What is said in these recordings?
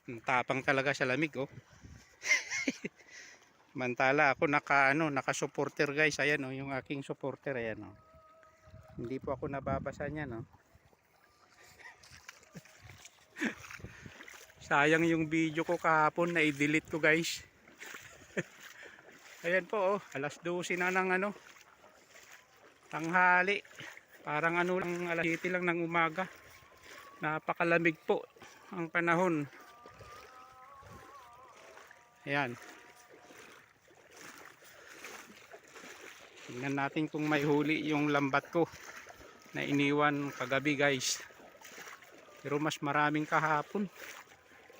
Ang tapang talaga sa lamig, oh. Mantala ako naka-supporter guys. Ayan oh, yung aking supporter, ayan oh. Hindi po ako nababasa niyan, oh. Sayang yung video ko kahapon na i-delete ko guys. Ayan po oh, alas 12 na ng tanghali. Parang lang alas 7 lang ng umaga. Napakalamig po ang panahon. Ayan. Tingnan natin kung may huli yung lambat ko na iniwan kagabi guys. Pero mas maraming kahapon.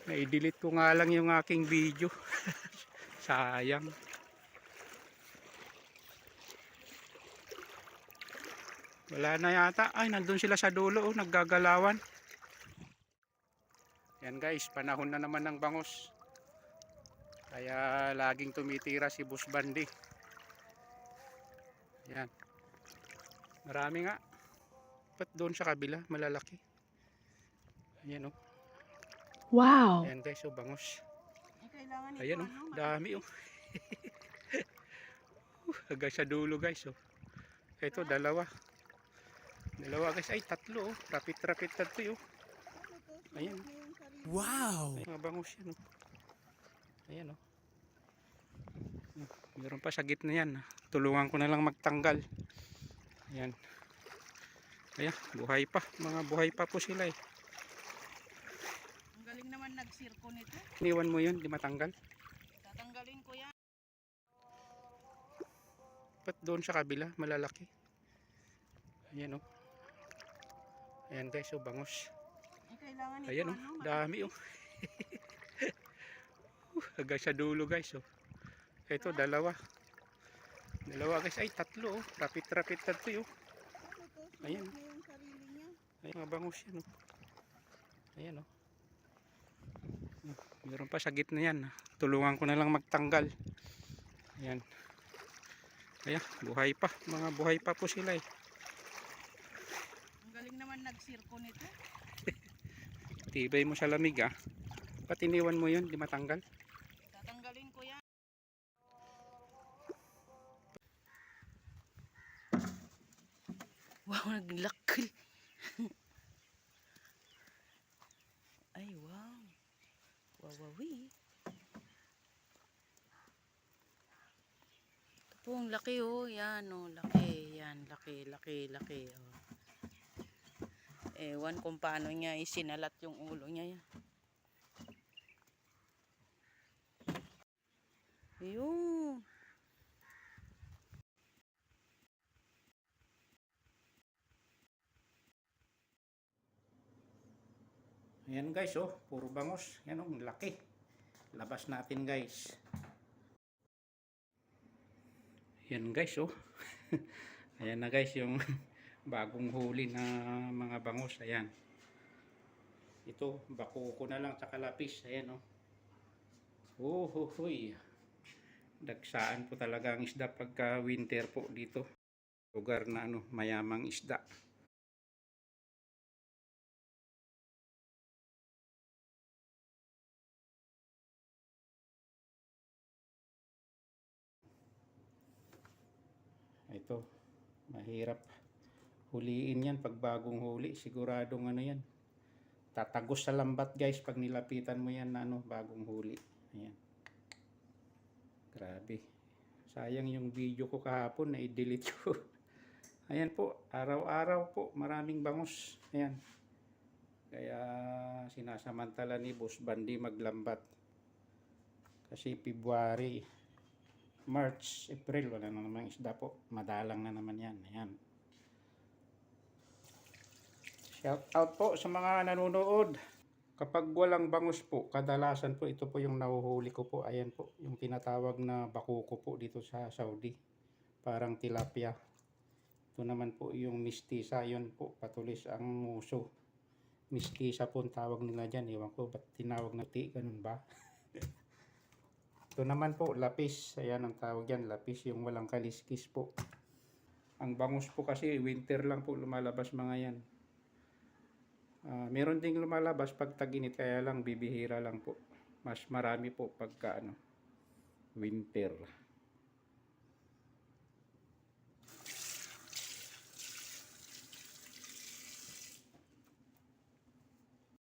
Na-delete ko nga lang yung aking video. Sayang. Wala na yata. Ay, nandun sila sa dulo, oh, naggagalawan. Yan guys, panahon na naman ng bangus. Kaya laging tumitira si Boss Bandi. Yan. Marami nga. Ba't doon sa kabila, malalaki. Ayan oh. Wow. Ayan guys, oh, bangus. Kailangan Ayan oh, dami oh. Hanggang sa dulo guys oh. Ito, dalawa. Dalawa guys, ay tatlo oh. Rapit-rapit tatlo oh. Ayan. Wow! Ay, mga bangus yan oh. Ayan oh. Meron pa sa gitna yan. Tulungan ko na lang magtanggal. Ayan. Ayan, buhay pa. Mga buhay pa po sila eh. Ang galing naman nagsirko nito. Iniwan mo yun, di matanggal. Tatanggalin ko yan. Ba't doon sa kabila, malalaki. Ayan oh. Ayan guys, oh, bangus. Kailangan ito, Ayan oh, dami oh. Hanggang sa dulo guys oh. Ito, dalawa. Dalawa guys, ay tatlo oh. Rapit-rapit tatlo oh. Ayan. Ay, mga bangus yan oh. Ayan oh. Meron pa sa gitna yan. Tulungan ko na lang magtanggal. Ayan. Ayan, buhay pa. Mga buhay pa po sila eh. Ang galing naman nagsirko nito. Tibay mo sa lamig ah. Ba't iniwan mo yun, di matanggal? Tatanggalin ko yan. Wow, naglakil. Ay, wow. Wawawi. Ito po ang laki oh. Yan oh, laki. Yan, laki, laki, laki oh. Ewan kung paano niya isinalat yung ulo niya yan. Ayun. Ayan guys oh, puro bangus. Yan oh, laki. Labas natin guys. Ayan guys oh. Ayan na guys yung bagong huli na mga bangus. Ayan. Ito, bakuko na lang tsaka lapis. Ayan oh. Huy. Dagsaan po talaga ang isda pagka winter po dito. Lugar na mayamang isda. Ito, mahirap huliin yan pag bagong huli. Siguradong yan. Tatagos sa lambat guys pag nilapitan mo yan na bagong huli. Ayan. Grabe. Sayang yung video ko kahapon na i-delete ko. Ayan po, araw-araw po maraming bangus. Ayan. Kaya sinasamantala ni Boss Bandi maglambat. Kasi February, March, April, wala na namang isda po. Madalang na naman yan. Ayan. Shout out po sa mga nanonood. Kapag walang bangus po, kadalasan po ito po yung nahuhuli ko po. Ayan po, yung tinatawag na bakuko po dito sa Saudi. Parang tilapia. Ito naman po yung mistisa. Yun po, patulis ang muso. Mistisa po ang tawag nila dyan. Ewan ko, ba't tinawag na ti? Ganun ba? Ito naman po, lapis. Ayan ang tawag yan, lapis, yung walang kaliskis po. Ang bangus po kasi, winter lang po lumalabas mga yan. Meron ding lumalabas pag tag-init, kaya lang bibihira lang po. Mas marami po pagka winter.